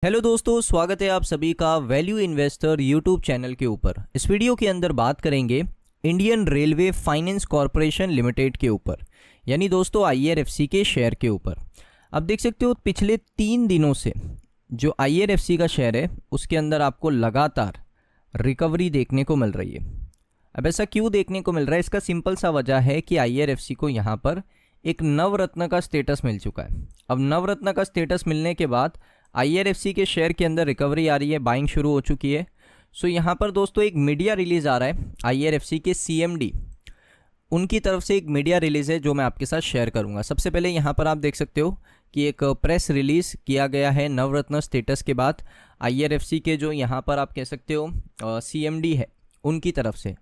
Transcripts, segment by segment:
Hello दोस्तों, स्वागत है आप सभी का वैल्यू इन्वेस्टर यूट्यूब चैनल के ऊपर। इस वीडियो के अंदर बात करेंगे Indian railway finance corporation limited के ऊपर, यानी दोस्तों IRFC के शेयर के ऊपर। अब देख सकते हो पिछले 3 दिनों से जो IRFC का शेयर है उसके अंदर आपको लगातार रिकवरी देखने को मिल रही है। अब ऐसा क्यों देखने को मिल रहा है? इसका सिंपल सा वजह है कि IRFC को यहाँ पर एक नवरत्न का स्टेटस मिल चुका है। अब नवरत्न का स्टेटस मिलने के बाद IRFC के शेयर के अंदर रिकवरी आ रही है, बाइंग शुरू हो चुकी है। सो यहाँ पर दोस्तों एक मीडिया रिलीज आ रहा है IRFC के CMD, उनकी तरफ से एक मीडिया रिलीज है जो मैं आपके साथ शेयर करूँगा। सबसे पहले यहाँ पर आप देख सकते हो कि एक प्रेस रिलीज किया गया है नवरत्न स्टेटस के बाद IRFC के जो यहाँ पर आप कह सकते हो CMD है उनकी तरफ से।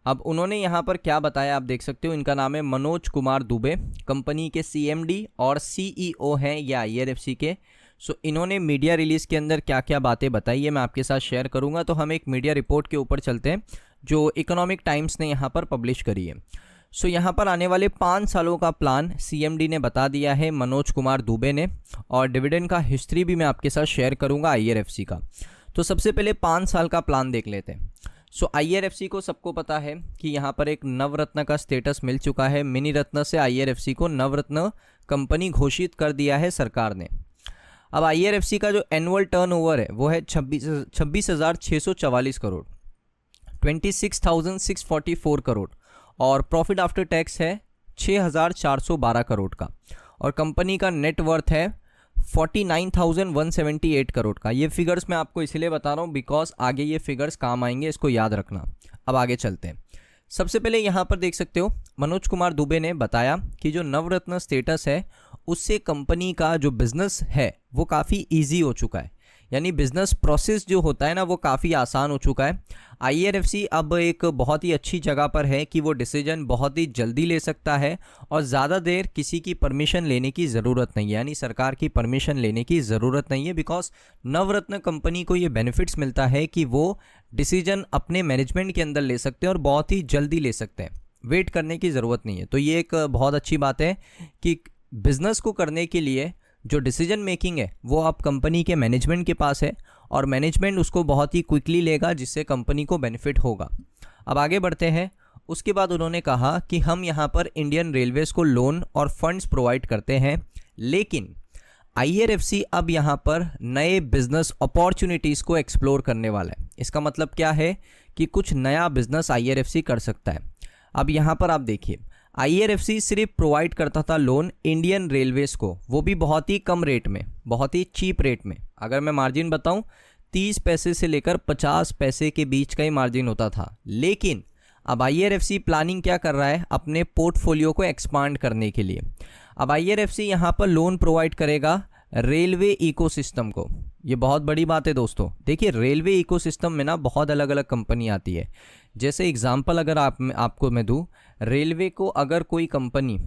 अब उन्होंने यहाँ पर क्या बताया आप देख सकते हो। इनका नाम है मनोज कुमार दुबे, कंपनी के CMD और CEO हैं ये IRFC के। सो इन्होंने मीडिया रिलीज़ के अंदर क्या क्या बातें बताई है मैं आपके साथ शेयर करूंगा। तो हम एक मीडिया रिपोर्ट के ऊपर चलते हैं जो इकोनॉमिक टाइम्स ने यहाँ पर पब्लिश करी है। सो यहाँ पर आने वाले 5 सालों का प्लान CMD ने बता दिया है मनोज कुमार दुबे ने, और डिविडेंड का हिस्ट्री भी मैं आपके साथ शेयर करूँगा IRFC का। तो सबसे पहले 5 साल का प्लान देख लेते हैं। सो IRFC को सबको पता है कि यहाँ पर एक नवरत्न का स्टेटस मिल चुका है। मिनी रत्न से IRFC को नवरत्न कंपनी घोषित कर दिया है सरकार ने। अब IRFC का जो एनुअल टर्नओवर है वो है 26,644 करोड़, 26,644 करोड़, और प्रॉफिट आफ्टर टैक्स है 6,412 करोड़ का, और कंपनी का नेट वर्थ है 49,178 करोड़ का। ये फिगर्स मैं आपको इसलिए बता रहा हूँ बिकॉज आगे ये फिगर्स काम आएंगे, इसको याद रखना। अब आगे चलते हैं। सबसे पहले यहाँ पर देख सकते हो मनोज कुमार दुबे ने बताया कि जो नवरत्न स्टेटस है उससे कंपनी का जो बिज़नेस है वो काफ़ी इजी हो चुका है, यानी बिज़नेस प्रोसेस जो होता है ना वो काफ़ी आसान हो चुका है। IRFC अब एक बहुत ही अच्छी जगह पर है कि वो डिसीजन बहुत ही जल्दी ले सकता है और ज़्यादा देर किसी की परमिशन लेने की ज़रूरत नहीं है, यानी सरकार की परमिशन लेने की ज़रूरत नहीं है। बिकॉज नवरत्न कंपनी को ये बेनिफिट्स मिलता है कि वो डिसीजन अपने मैनेजमेंट के अंदर ले सकते हैं और बहुत ही जल्दी ले सकते हैं, वेट करने की ज़रूरत नहीं है। तो ये एक बहुत अच्छी बात है कि बिज़नेस को करने के लिए जो डिसीजन मेकिंग है वो आप कंपनी के मैनेजमेंट के पास है, और मैनेजमेंट उसको बहुत ही क्विकली लेगा जिससे कंपनी को बेनिफिट होगा। अब आगे बढ़ते हैं। उसके बाद उन्होंने कहा कि हम यहाँ पर इंडियन रेलवेज़ को लोन और फंड्स प्रोवाइड करते हैं, लेकिन IRFC अब यहाँ पर नए बिजनेस अपॉर्चुनिटीज़ को एक्सप्लोर करने वाला है। इसका मतलब क्या है कि कुछ नया बिजनेस IRFC कर सकता है। अब यहाँ पर आप देखिए IRFC सिर्फ प्रोवाइड करता था लोन इंडियन रेलवेज़ को, वो भी बहुत ही कम रेट में, बहुत ही चीप रेट में। अगर मैं मार्जिन बताऊं 30 पैसे से लेकर 50 पैसे के बीच का ही मार्जिन होता था। लेकिन अब IRFC प्लानिंग क्या कर रहा है अपने पोर्टफोलियो को एक्सपांड करने के लिए। अब IRFC यहाँ पर लोन प्रोवाइड करेगा रेलवे इकोसिस्टम को। ये बहुत बड़ी बात है दोस्तों। देखिए रेलवे इकोसिस्टम में ना बहुत अलग अलग कंपनी आती है। जैसे एग्जांपल अगर आपको मैं दूं, रेलवे को अगर कोई कंपनी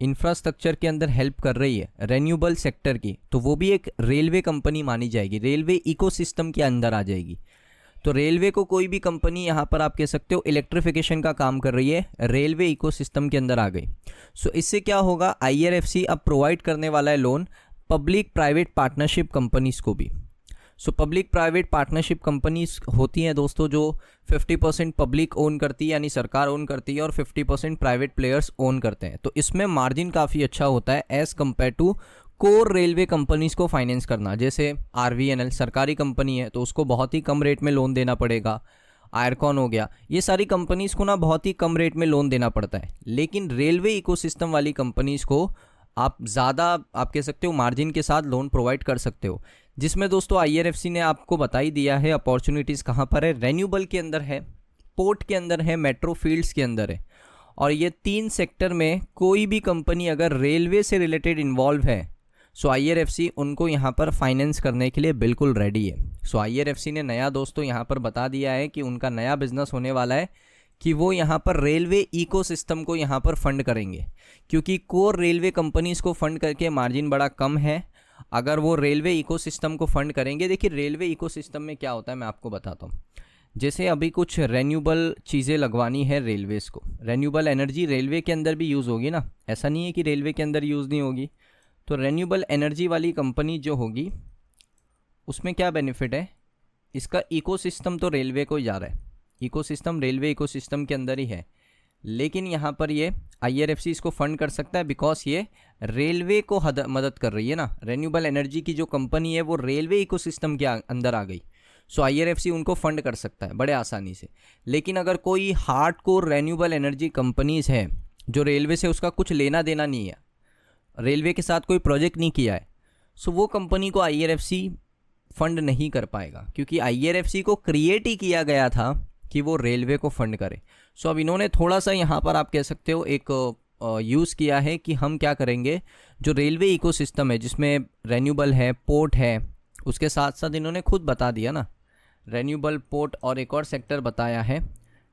इंफ्रास्ट्रक्चर के अंदर हेल्प कर रही है रेन्यूएबल सेक्टर की, तो वो भी एक रेलवे कंपनी मानी जाएगी, रेलवे इकोसिस्टम के अंदर आ जाएगी। तो रेलवे को कोई भी कंपनी यहाँ पर आप कह सकते हो इलेक्ट्रिफिकेशन का काम कर रही है, रेलवे इकोसिस्टम के अंदर आ गई। सो इससे क्या होगा, IRFC अब प्रोवाइड करने वाला है loan public private partnership companies को भी। So public private partnership companies होती हैं दोस्तों जो 50% पब्लिक ओन करती है, यानी सरकार ओन करती है, और 50% प्राइवेट प्लेयर्स ओन करते हैं। तो इसमें मार्जिन काफ़ी अच्छा होता है as compare to core railway companies को फाइनेंस करना। जैसे RVNL सरकारी कंपनी है तो उसको बहुत ही कम रेट में लोन देना पड़ेगा। आयरकॉन हो गया, ये सारी कंपनीज को ना बहुत ही कम रेट में लोन देना पड़ता है। लेकिन रेलवे इकोसिस्टम वाली कंपनीज को आप ज़्यादा आप कह सकते हो मार्जिन के साथ लोन प्रोवाइड कर सकते हो, जिसमें दोस्तों IRFC ने आपको बता ही दिया है अपॉर्चुनिटीज़ कहाँ पर है। रेन्यूएबल के अंदर है, पोर्ट के अंदर है, मेट्रो फील्ड्स के अंदर है, और ये 3 सेक्टर में कोई भी कंपनी अगर रेलवे से रिलेटेड इन्वॉल्व है सो IRFC उनको यहाँ पर फाइनेंस करने के लिए बिल्कुल रेडी है। सो IRFC ने नया दोस्तों यहाँ पर बता दिया है कि उनका नया बिजनेस होने वाला है कि वो यहाँ पर रेलवे इकोसिस्टम को यहाँ पर फंड करेंगे, क्योंकि कोर रेलवे कंपनीज को फंड करके मार्जिन बड़ा कम है। अगर वो रेलवे इकोसिस्टम को फंड करेंगे, देखिए रेलवे इकोसिस्टम में क्या होता है मैं आपको बताता हूँ। जैसे अभी कुछ रेन्यूएबल चीज़ें लगवानी है रेलवेज़ को, रेन्यूएबल एनर्जी रेलवे के अंदर भी यूज़ होगी ना, ऐसा नहीं है कि रेलवे के अंदर यूज़ नहीं होगी। तो रेन्यूएबल एनर्जी वाली कंपनी जो होगी उसमें क्या बेनिफिट है, इसका इकोसिस्टम तो रेलवे को ही जा रहा है, इकोसिस्टम रेलवे इकोसिस्टम के अंदर ही है, लेकिन यहाँ पर ये IRFC इसको फंड कर सकता है बिकॉज ये रेलवे को मदद कर रही है ना, रेन्यूएबल एनर्जी की जो कंपनी है वो रेलवे इकोसिस्टम के अंदर आ गई, सो IRFC उनको फंड कर सकता है बड़े आसानी से। लेकिन अगर कोई हार्डकोर रेन्यूएबल एनर्जी कंपनीज है जो रेलवे से उसका कुछ लेना देना नहीं है, रेलवे के साथ कोई प्रोजेक्ट नहीं किया है, सो वो कंपनी को IRFC फंड नहीं कर पाएगा, क्योंकि IRFC को क्रिएट ही किया गया था कि वो रेलवे को फंड करे। सो अब इन्होंने थोड़ा सा यहाँ पर आप कह सकते हो एक यूज़ किया है कि हम क्या करेंगे, जो रेलवे इकोसिस्टम है जिसमें रेन्यूएबल है, पोर्ट है, उसके साथ साथ इन्होंने खुद बता दिया ना, रेन्यूएबल, पोर्ट और एक और सेक्टर बताया है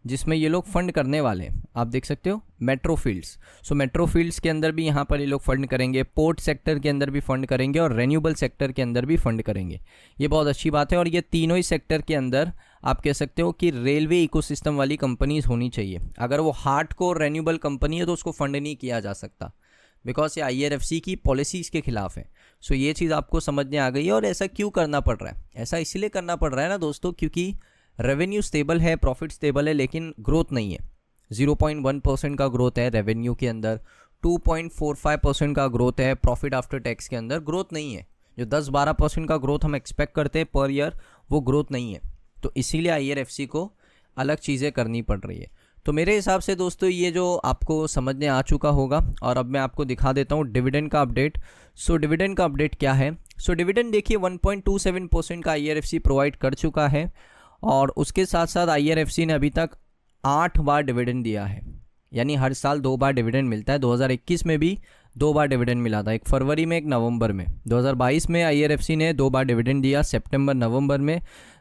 जिसमें ये लोग फंड करने वाले हैं। आप देख सकते हो मेट्रो फील्ड्स, सो मेट्रो फील्ड्स के अंदर भी यहाँ पर ये लोग फंड करेंगे, पोर्ट सेक्टर के अंदर भी फंड करेंगे और रेन्यूएबल सेक्टर के अंदर भी फंड करेंगे। ये बहुत अच्छी बात है और ये तीनों ही सेक्टर के अंदर आप कह सकते हो कि रेलवे इकोसिस्टम वाली कंपनीज होनी चाहिए। अगर वो हार्डकोर रेन्यूएबल कंपनी है तो उसको फंड नहीं किया जा सकता बिकॉज ये IRFC की पॉलिसीज़ के खिलाफ है। सो ये चीज़ आपको समझ में आ गई है। और ऐसा क्यों करना पड़ रहा है, ऐसा इसलिए करना पड़ रहा है ना दोस्तों, क्योंकि रेवेन्यू स्टेबल है, प्रॉफिट स्टेबल है, लेकिन ग्रोथ नहीं है। 0.1% का ग्रोथ है रेवेन्यू के अंदर, 2.45% का ग्रोथ है प्रॉफिट आफ्टर टैक्स के अंदर, ग्रोथ नहीं है। जो 10-12% का ग्रोथ हम एक्सपेक्ट करते हैं पर ईयर, वो ग्रोथ नहीं है। तो इसीलिए IRFC को अलग चीज़ें करनी पड़ रही है। तो मेरे हिसाब से दोस्तों ये जो आपको समझ में आ चुका होगा। और अब मैं आपको दिखा देता हूँ डिविडेंड का अपडेट। सो डिविडेंड का अपडेट क्या है, सो डिविडेंड देखिए 1.27% का IRFC प्रोवाइड कर चुका है और उसके साथ साथ IRFC ने अभी तक 8 बार डिविडेंड दिया है, यानी हर साल 2 बार डिविडेंड मिलता है। 2021 में भी 2 बार डिविडेंड मिला था, एक फरवरी में एक नवंबर में। 2022 में IRFC ने 2 बार डिविडेंड दिया, सितंबर नवंबर में।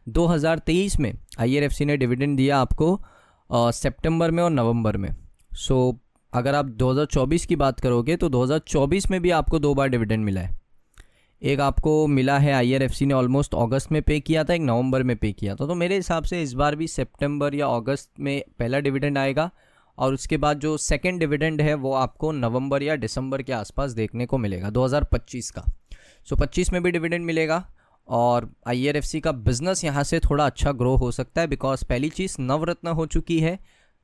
2023 में IRFC ने डिविडेंड दिया आपको सितंबर में और नवंबर में। सो अगर आप 2024 की बात करोगे तो 2024 में भी आपको 2 बार डिविडेंड मिला है। एक आपको मिला है IRFC ने ऑलमोस्ट अगस्त में पे किया था, एक नवंबर में पे किया था। तो मेरे हिसाब से इस बार भी सितंबर या अगस्त में पहला डिविडेंड आएगा और उसके बाद जो सेकंड डिविडेंड है वो आपको नवंबर या दिसंबर के आसपास देखने को मिलेगा 2025 का। सो 25 में भी डिविडेंड मिलेगा और IRFC का बिजनेस यहाँ से थोड़ा अच्छा ग्रो हो सकता है बिकॉज पहली चीज़ नवरत्न हो चुकी है,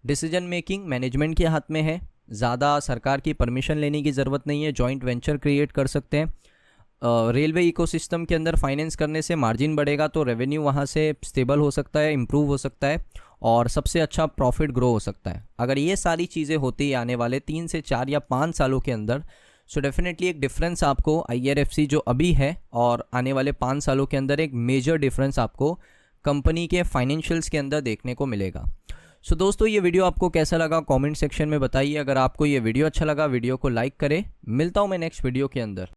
डिसीजन मेकिंग मैनेजमेंट के हाथ में है, ज़्यादा सरकार की परमिशन लेने की ज़रूरत नहीं है, जॉइंट वेंचर क्रिएट कर सकते हैं। रेलवे इकोसिस्टम के अंदर फाइनेंस करने से मार्जिन बढ़ेगा तो रेवेन्यू वहाँ से स्टेबल हो सकता है, इम्प्रूव हो सकता है और सबसे अच्छा प्रॉफिट ग्रो हो सकता है। अगर ये सारी चीज़ें होती आने वाले 3 से 4 या 5 सालों के अंदर, सो डेफिनेटली एक डिफरेंस आपको IRFC जो अभी है और आने वाले 5 सालों के अंदर एक मेजर डिफरेंस आपको कंपनी के फाइनेंशियल्स के अंदर देखने को मिलेगा। सो दोस्तों ये वीडियो आपको कैसा लगा कमेंट सेक्शन में बताइए। अगर आपको ये वीडियो अच्छा लगा वीडियो को लाइक करें। मिलता हूँ मैं नेक्स्ट वीडियो के अंदर।